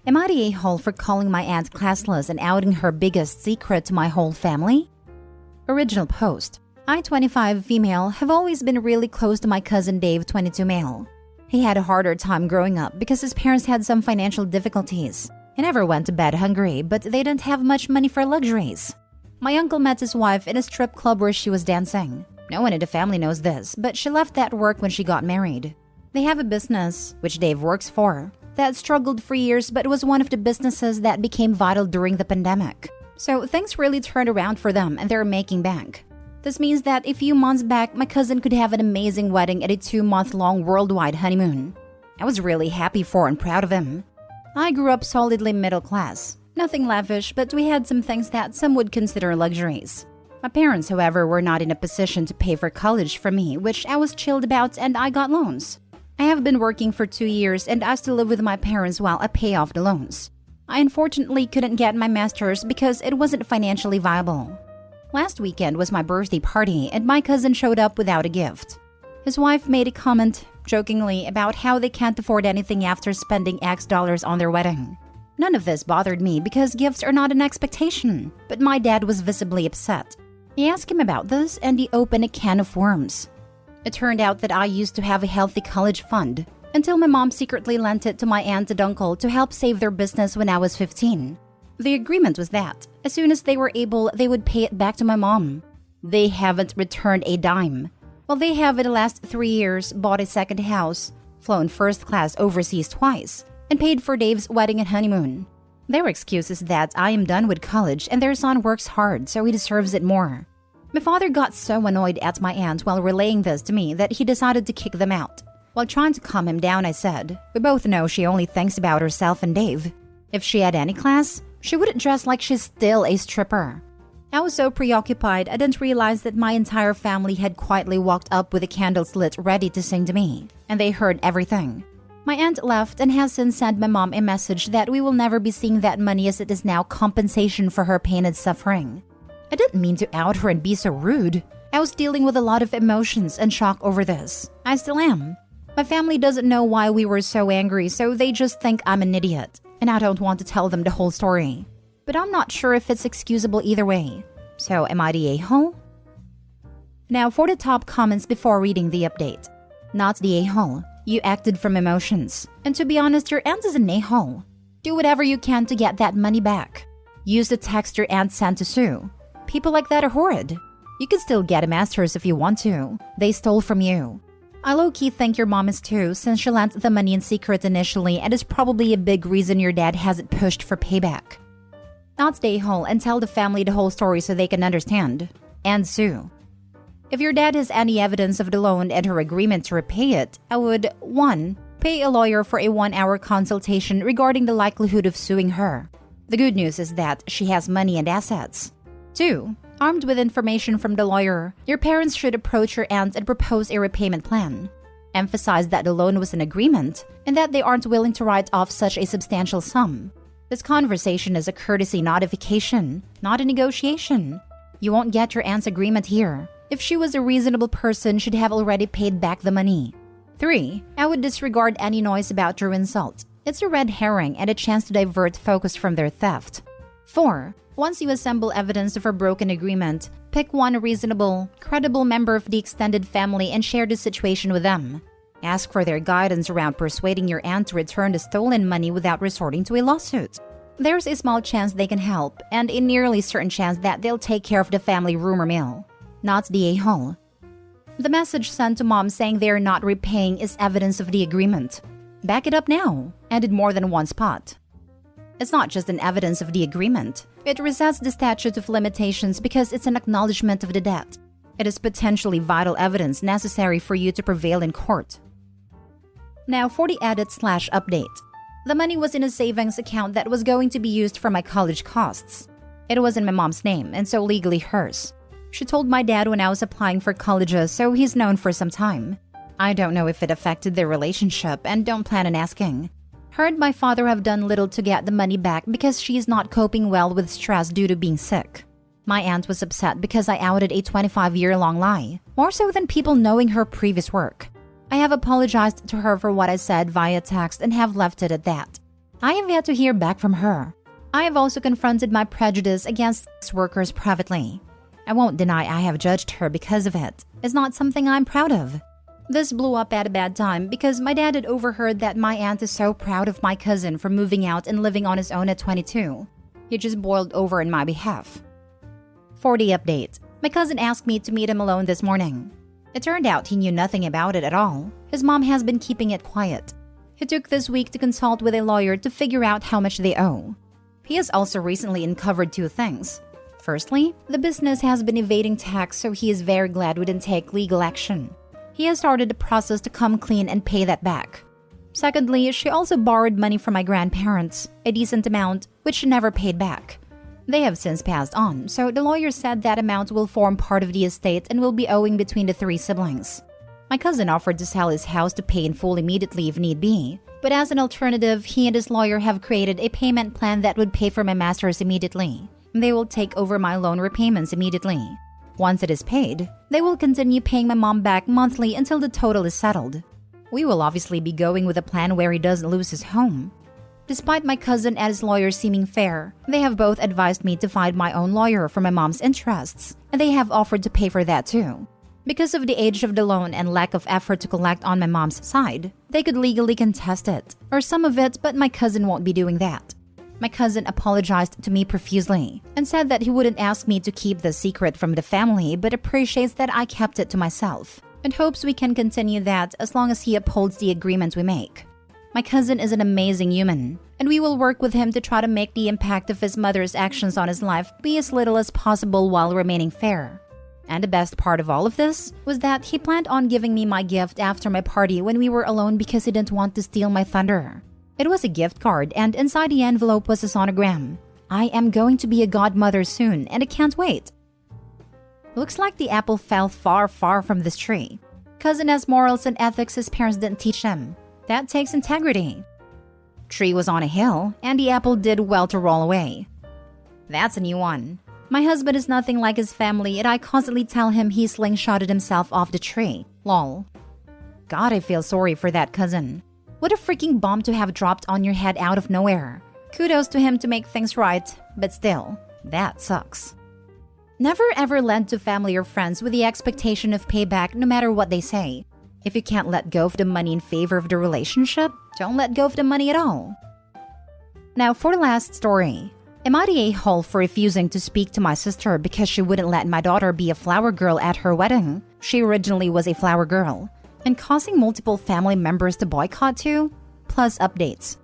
Am I the a-hole for calling my aunt classless and outing her biggest secret to my whole family? Original post. I, 25 female, have always been really close to my cousin Dave, 22 male. He had a harder time growing up because his parents had some financial difficulties. He never went to bed hungry, but they didn't have much money for luxuries. My uncle met his wife in a strip club where she was dancing. No one in the family knows this, but she left that work when she got married. They have a business, which Dave works for, that struggled for years but was one of the businesses that became vital during the pandemic. So things really turned around for them and they're making bank. This means that a few months back, my cousin could have an amazing wedding at a 2-month-long worldwide honeymoon. I was really happy for and proud of him. I grew up solidly middle class. Nothing lavish, but we had some things that some would consider luxuries. My parents, however, were not in a position to pay for college for me, which I was chilled about, and I got loans. I have been working for 2 years and I still live with my parents while I pay off the loans. I unfortunately couldn't get my master's because it wasn't financially viable. Last weekend was my birthday party and my cousin showed up without a gift. His wife made a comment, jokingly, about how they can't afford anything after spending X dollars on their wedding. None of this bothered me because gifts are not an expectation, but my dad was visibly upset. I asked him about this and he opened a can of worms. It turned out that I used to have a healthy college fund until my mom secretly lent it to my aunt and uncle to help save their business when I was 15. The agreement was that, as soon as they were able, they would pay it back to my mom. They haven't returned a dime. Well, they have in the last 3 years bought a second house, flown first class overseas twice, and paid for Dave's wedding and honeymoon. Their excuse is that I am done with college and their son works hard, so he deserves it more. My father got so annoyed at my aunt while relaying this to me that he decided to kick them out. While trying to calm him down, I said, "We both know she only thinks about herself and Dave. If she had any class, she wouldn't dress like she's still a stripper." I was so preoccupied I didn't realize that my entire family had quietly walked up with the candles lit ready to sing to me, and they heard everything. My aunt left and has since sent my mom a message that we will never be seeing that money as it is now compensation for her pain and suffering. I didn't mean to out her and be so rude. I was dealing with a lot of emotions and shock over this. I still am. My family doesn't know why we were so angry, so they just think I'm an idiot, and I don't want to tell them the whole story. But I'm not sure if it's excusable either way. So am I the a-hole? Now for the top comments before reading the update. Not the a-hole. You acted from emotions. And to be honest, your aunt is an a-hole. Do whatever you can to get that money back. Use the text your aunt sent to sue. People like that are horrid. You can still get a master's if you want to. They stole from you. I low-key think your mom is too, since she lent the money in secret initially and is probably a big reason your dad hasn't pushed for payback. Not stay whole and tell the family the whole story so they can understand. And sue. If your dad has any evidence of the loan and her agreement to repay it, I would 1. Pay a lawyer for a 1-hour consultation regarding the likelihood of suing her. The good news is that she has money and assets. 2. Armed with information from the lawyer, your parents should approach your aunt and propose a repayment plan. Emphasize that the loan was an agreement and that they aren't willing to write off such a substantial sum. This conversation is a courtesy notification, not a negotiation. You won't get your aunt's agreement here. If she was a reasonable person, she'd have already paid back the money. 3. I would disregard any noise about your insult. It's a red herring and a chance to divert focus from their theft. 4. Once you assemble evidence of a broken agreement, pick one reasonable, credible member of the extended family and share the situation with them. Ask for their guidance around persuading your aunt to return the stolen money without resorting to a lawsuit. There's a small chance they can help, and a nearly certain chance that they'll take care of the family rumor mill. Not the a-hole. The message sent to mom saying they are not repaying is evidence of the agreement. Back it up now, and in more than one spot. It's not just an evidence of the agreement. It resets the statute of limitations because it's an acknowledgement of the debt. It is potentially vital evidence necessary for you to prevail in court. Now for the edit/update. The money was in a savings account that was going to be used for my college costs. It was in my mom's name and so legally hers. She told my dad when I was applying for colleges, so he's known for some time. I don't know if it affected their relationship and don't plan on asking. Her and my father have done little to get the money back because she is not coping well with stress due to being sick. My aunt was upset because I outed a 25-year-long lie, more so than people knowing her previous work. I have apologized to her for what I said via text and have left it at that. I have yet to hear back from her. I have also confronted my prejudice against sex workers privately. I won't deny I have judged her because of it. It's not something I'm proud of. This blew up at a bad time because my dad had overheard that my aunt is so proud of my cousin for moving out and living on his own at 22. He just boiled over in my behalf. 40 update. My cousin asked me to meet him alone this morning. It turned out he knew nothing about it at all. His mom has been keeping it quiet. He took this week to consult with a lawyer to figure out how much they owe. He has also recently uncovered two things. Firstly, the business has been evading tax, so he is very glad we didn't take legal action. He has started the process to come clean and pay that back. Secondly, she also borrowed money from my grandparents, a decent amount, which she never paid back. They have since passed on, so the lawyer said that amount will form part of the estate and will be owing between the three siblings. My cousin offered to sell his house to pay in full immediately if need be, but as an alternative, he and his lawyer have created a payment plan that would pay for my masters immediately. They will take over my loan repayments immediately. Once it is paid, they will continue paying my mom back monthly until the total is settled. We will obviously be going with a plan where he doesn't lose his home. Despite my cousin and his lawyer seeming fair, they have both advised me to find my own lawyer for my mom's interests, and they have offered to pay for that too. Because of the age of the loan and lack of effort to collect on my mom's side, they could legally contest it, or some of it, but my cousin won't be doing that. My cousin apologized to me profusely and said that he wouldn't ask me to keep the secret from the family but appreciates that I kept it to myself and hopes we can continue that as long as he upholds the agreement we make. My cousin is an amazing human, and we will work with him to try to make the impact of his mother's actions on his life be as little as possible while remaining fair. And the best part of all of this was that he planned on giving me my gift after my party when we were alone because he didn't want to steal my thunder. It was a gift card, and inside the envelope was a sonogram. I am going to be a godmother soon, and I can't wait. Looks like the apple fell far, far from this tree. Cousin has morals and ethics his parents didn't teach him. That takes integrity. Tree was on a hill, and the apple did well to roll away. That's a new one. My husband is nothing like his family, and I constantly tell him he slingshotted himself off the tree. Lol. God, I feel sorry for that cousin. What a freaking bomb to have dropped on your head out of nowhere. Kudos to him to make things right, but still, that sucks. Never ever lend to family or friends with the expectation of payback no matter what they say. If you can't let go of the money in favor of the relationship, don't let go of the money at all. Now for the last story. Am I the a-hole for refusing to speak to my sister because she wouldn't let my daughter be a flower girl at her wedding? She originally was a flower girl. And causing multiple family members to boycott too? Plus updates.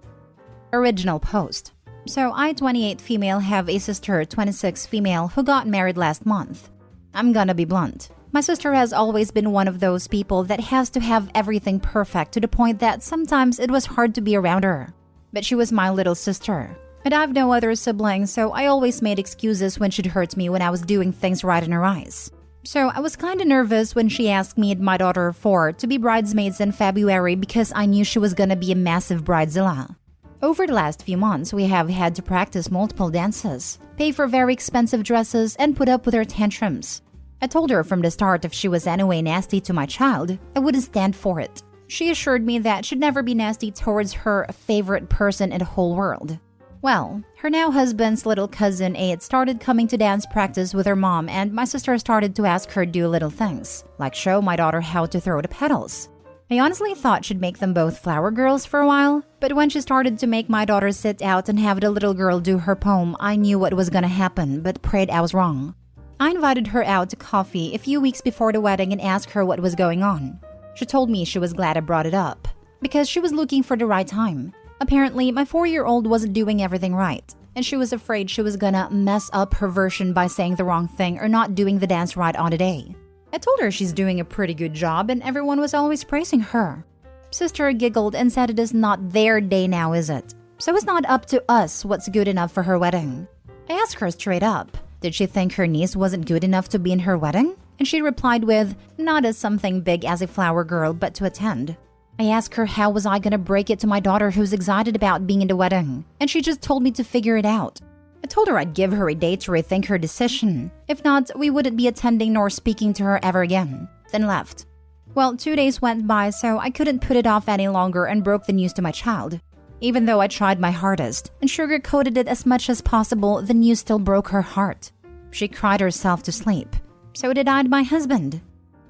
Original post. So I, 28 female, have a sister, 26 female, who got married last month. I'm gonna be blunt. My sister has always been one of those people that has to have everything perfect to the point that sometimes it was hard to be around her. But she was my little sister. And I have no other siblings, so I always made excuses when she'd hurt me when I was doing things right in her eyes. So I was kinda nervous when she asked me and my daughter 4 to be bridesmaids in February because I knew she was gonna be a massive bridezilla. Over the last few months, we have had to practice multiple dances, pay for very expensive dresses, and put up with her tantrums. I told her from the start if she was anyway nasty to my child, I wouldn't stand for it. She assured me that she'd never be nasty towards her favorite person in the whole world. Well, her now husband's little cousin Aita started coming to dance practice with her mom, and my sister started to ask her to do little things, like show my daughter how to throw the petals. I honestly thought she'd make them both flower girls for a while, but when she started to make my daughter sit out and have the little girl do her poem, I knew what was gonna happen, but prayed I was wrong. I invited her out to coffee a few weeks before the wedding and asked her what was going on. She told me she was glad I brought it up, because she was looking for the right time. Apparently, my 4-year-old wasn't doing everything right, and she was afraid she was gonna mess up her version by saying the wrong thing or not doing the dance right on the day. I told her she's doing a pretty good job and everyone was always praising her. Sister giggled and said it is not their day now, is it? So it's not up to us what's good enough for her wedding. I asked her straight up, did she think her niece wasn't good enough to be in her wedding? And she replied with, not as something big as a flower girl, but to attend. I asked her how was I gonna break it to my daughter who's excited about being in the wedding, and she just told me to figure it out. I told her I'd give her a day to rethink her decision. If not, we wouldn't be attending nor speaking to her ever again. Then left. Well, 2 days went by, so I couldn't put it off any longer and broke the news to my child. Even though I tried my hardest and sugarcoated it as much as possible, the news still broke her heart. She cried herself to sleep. So did I and my husband.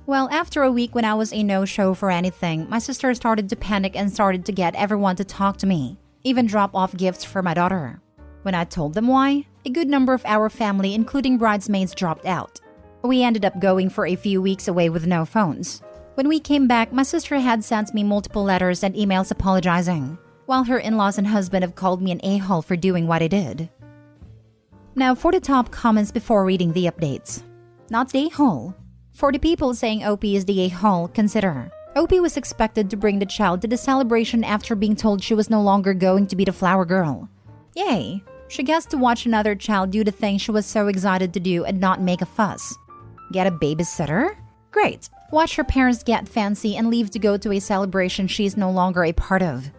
Well, after a week when I was a no-show for anything, my sister started to panic and started to get everyone to talk to me, even drop off gifts for my daughter. When I told them why, a good number of our family, including bridesmaids, dropped out. We ended up going for a few weeks away with no phones. When we came back, my sister had sent me multiple letters and emails apologizing, while her in-laws and husband have called me an a-hole for doing what I did. Now for the top comments before reading the updates. Not the a-hole. For the people saying OP is the a-hole, consider. OP was expected to bring the child to the celebration after being told she was no longer going to be the flower girl. Yay! She gets to watch another child do the thing she was so excited to do and not make a fuss. Get a babysitter? Great! Watch her parents get fancy and leave to go to a celebration she is no longer a part of.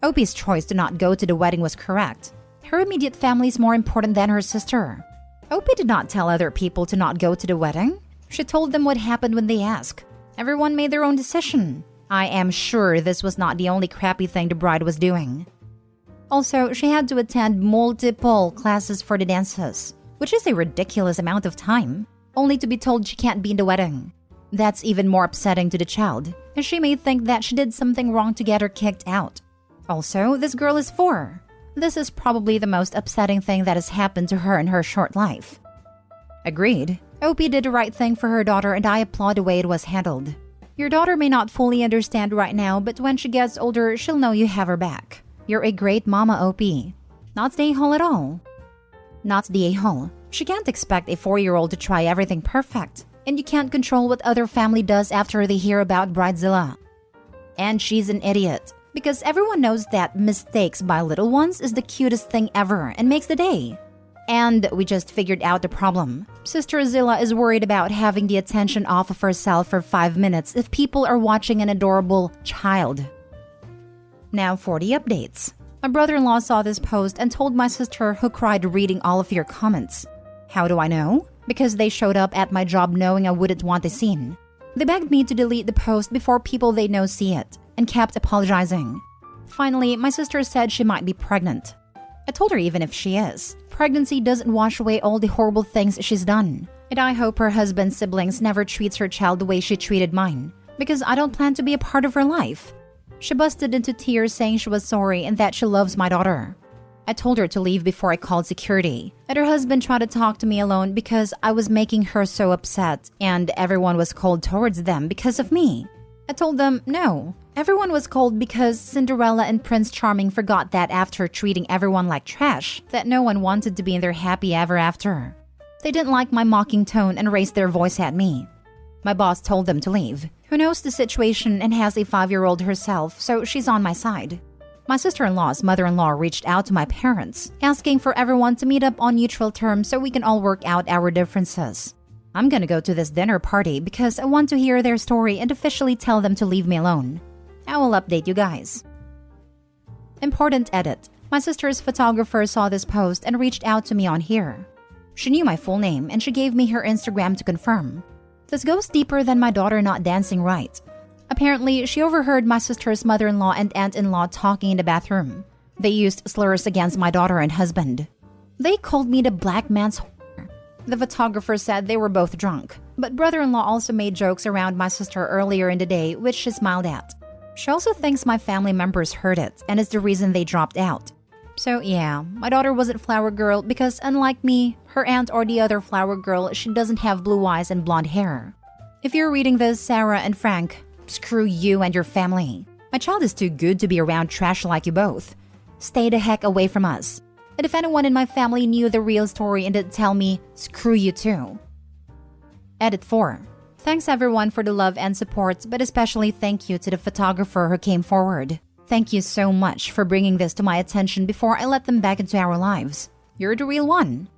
OP's choice to not go to the wedding was correct. Her immediate family is more important than her sister. OP did not tell other people to not go to the wedding. She told them what happened when they asked. Everyone made their own decision. I am sure this was not the only crappy thing the bride was doing. Also, she had to attend multiple classes for the dances, which is a ridiculous amount of time, only to be told she can't be in the wedding. That's even more upsetting to the child, as she may think that she did something wrong to get her kicked out. Also, this girl is 4. This is probably the most upsetting thing that has happened to her in her short life. Agreed. OP did the right thing for her daughter and I applaud the way it was handled. Your daughter may not fully understand right now, but when she gets older, she'll know you have her back. You're a great mama, OP. Not the a-hole at all. Not the a-hole. She can't expect a 4-year-old to try everything perfect. And you can't control what other family does after they hear about Bridezilla. And she's an idiot. Because everyone knows that mistakes by little ones is the cutest thing ever and makes the day. And we just figured out the problem. Sister Zilla is worried about having the attention off of herself for 5 minutes if people are watching an adorable child. Now for the updates. My brother-in-law saw this post and told my sister, who cried reading all of your comments. How do I know? Because they showed up at my job knowing I wouldn't want the scene. They begged me to delete the post before people they know see it, and kept apologizing. Finally, my sister said she might be pregnant. I told her even if she is, pregnancy doesn't wash away all the horrible things she's done. And I hope her husband's siblings never treats her child the way she treated mine, because I don't plan to be a part of her life. She busted into tears saying she was sorry and that she loves my daughter. I told her to leave before I called security, and her husband tried to talk to me alone because I was making her so upset and everyone was cold towards them because of me. I told them no. Everyone was cold because Cinderella and Prince Charming forgot that after treating everyone like trash, that no one wanted to be in their happy ever after. They didn't like my mocking tone and raised their voice at me. My boss told them to leave, who knows the situation and has a 5-year-old herself, so she's on my side. My sister-in-law's mother-in-law reached out to my parents, asking for everyone to meet up on neutral terms so we can all work out our differences. I'm gonna go to this dinner party because I want to hear their story and officially tell them to leave me alone. I will update you guys. Important edit. My sister's photographer saw this post and reached out to me on here. She knew my full name and she gave me her Instagram to confirm. This goes deeper than my daughter not dancing right. Apparently, she overheard my sister's mother-in-law and aunt-in-law talking in the bathroom. They used slurs against my daughter and husband. They called me the black man's whore. The photographer said they were both drunk, but brother-in-law also made jokes around my sister earlier in the day, which she smiled at. She also thinks my family members heard it and is the reason they dropped out. So yeah, my daughter wasn't flower girl because unlike me, her aunt or the other flower girl, she doesn't have blue eyes and blonde hair. If you're reading this, Sarah and Frank, screw you and your family. My child is too good to be around trash like you both. Stay the heck away from us. And if anyone in my family knew the real story and didn't tell me, screw you too. Edit 4. Thanks everyone for the love and support, but especially thank you to the photographer who came forward. Thank you so much for bringing this to my attention before I let them back into our lives. You're the real one.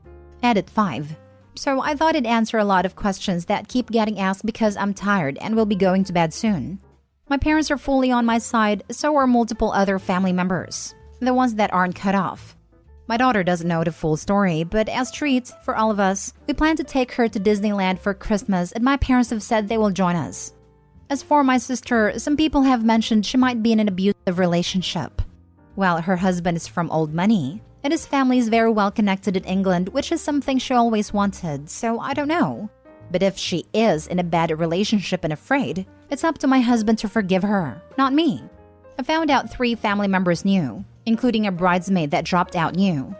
Edit 5. So I thought I'd answer a lot of questions that keep getting asked because I'm tired and will be going to bed soon. My parents are fully on my side, so are multiple other family members, the ones that aren't cut off. My daughter doesn't know the full story, but as treats for all of us, we plan to take her to Disneyland for Christmas and my parents have said they will join us. As for my sister, some people have mentioned she might be in an abusive relationship. Well, her husband is from old money, and his family is very well connected in England, which is something she always wanted, so I don't know. But if she is in a bad relationship and afraid, it's up to my husband to forgive her, not me. I found out 3 family members knew, including a bridesmaid that dropped out knew.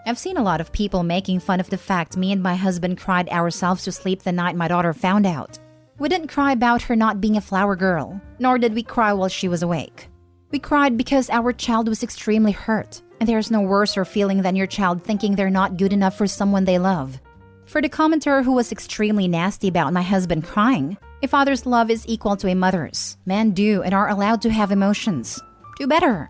I've seen a lot of people making fun of the fact me and my husband cried ourselves to sleep the night my daughter found out. We didn't cry about her not being a flower girl, nor did we cry while she was awake. We cried because our child was extremely hurt, and there's no worser feeling than your child thinking they're not good enough for someone they love. For the commenter who was extremely nasty about my husband crying, a father's love is equal to a mother's. Men do and are allowed to have emotions. Do better.